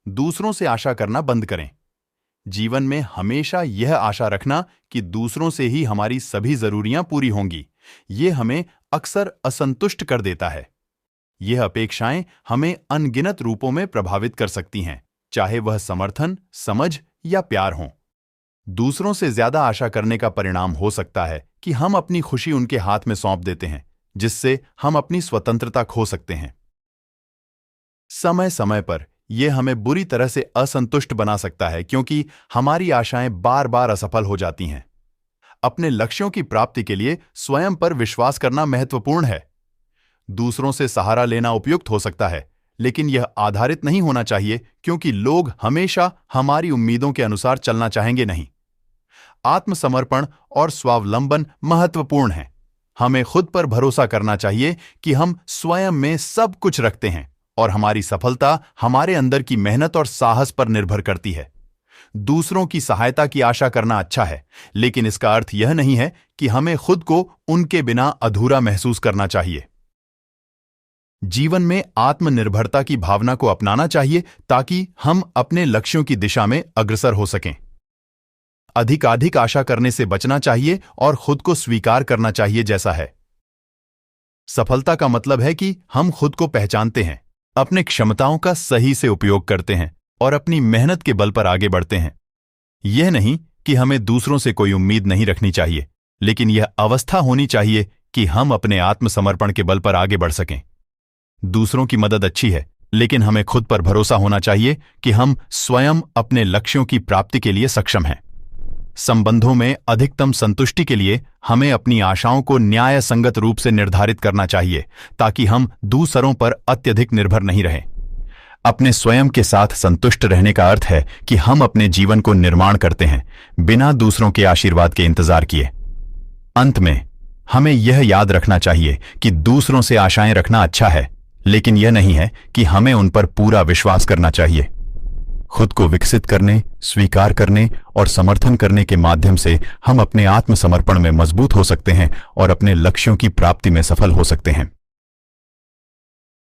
दूसरों से आशा करना बंद करें। जीवन में हमेशा यह आशा रखना कि दूसरों से ही हमारी सभी जरूरियां पूरी होंगी, यह हमें अक्सर असंतुष्ट कर देता है। यह अपेक्षाएं हमें अनगिनत रूपों में प्रभावित कर सकती हैं, चाहे वह समर्थन, समझ या प्यार हो। दूसरों से ज्यादा आशा करने का परिणाम हो सकता है कि हम अपनी खुशी उनके हाथ में सौंप देते हैं, जिससे हम अपनी स्वतंत्रता खो सकते हैं। समय समय पर यह हमें बुरी तरह से असंतुष्ट बना सकता है, क्योंकि हमारी आशाएं बार बार असफल हो जाती हैं। अपने लक्ष्यों की प्राप्ति के लिए स्वयं पर विश्वास करना महत्वपूर्ण है। दूसरों से सहारा लेना उपयुक्त हो सकता है, लेकिन यह आधारित नहीं होना चाहिए, क्योंकि लोग हमेशा हमारी उम्मीदों के अनुसार चलना चाहेंगे नहीं। आत्मसमर्पण और स्वावलंबन महत्वपूर्ण है। हमें खुद पर भरोसा करना चाहिए कि हम स्वयं में सब कुछ रखते हैं और हमारी सफलता हमारे अंदर की मेहनत और साहस पर निर्भर करती है। दूसरों की सहायता की आशा करना अच्छा है, लेकिन इसका अर्थ यह नहीं है कि हमें खुद को उनके बिना अधूरा महसूस करना चाहिए। जीवन में आत्मनिर्भरता की भावना को अपनाना चाहिए ताकि हम अपने लक्ष्यों की दिशा में अग्रसर हो सकें। अधिकाधिक आशा करने से बचना चाहिए और खुद को स्वीकार करना चाहिए जैसा है। सफलता का मतलब है कि हम खुद को पहचानते हैं, अपने क्षमताओं का सही से उपयोग करते हैं और अपनी मेहनत के बल पर आगे बढ़ते हैं। यह नहीं कि हमें दूसरों से कोई उम्मीद नहीं रखनी चाहिए, लेकिन यह अवस्था होनी चाहिए कि हम अपने आत्मसमर्पण के बल पर आगे बढ़ सकें। दूसरों की मदद अच्छी है, लेकिन हमें खुद पर भरोसा होना चाहिए कि हम स्वयं अपने लक्ष्यों की प्राप्ति के लिए सक्षम हैं। संबंधों में अधिकतम संतुष्टि के लिए हमें अपनी आशाओं को न्याय संगत रूप से निर्धारित करना चाहिए, ताकि हम दूसरों पर अत्यधिक निर्भर नहीं रहें। अपने स्वयं के साथ संतुष्ट रहने का अर्थ है कि हम अपने जीवन को निर्माण करते हैं, बिना दूसरों के आशीर्वाद के इंतजार किए। अंत में हमें यह याद रखना चाहिए कि दूसरों से आशाएं रखना अच्छा है, लेकिन यह नहीं है कि हमें उन पर पूरा विश्वास करना चाहिए। खुद को विकसित करने, स्वीकार करने और समर्थन करने के माध्यम से हम अपने आत्मसमर्पण में मजबूत हो सकते हैं और अपने लक्ष्यों की प्राप्ति में सफल हो सकते हैं।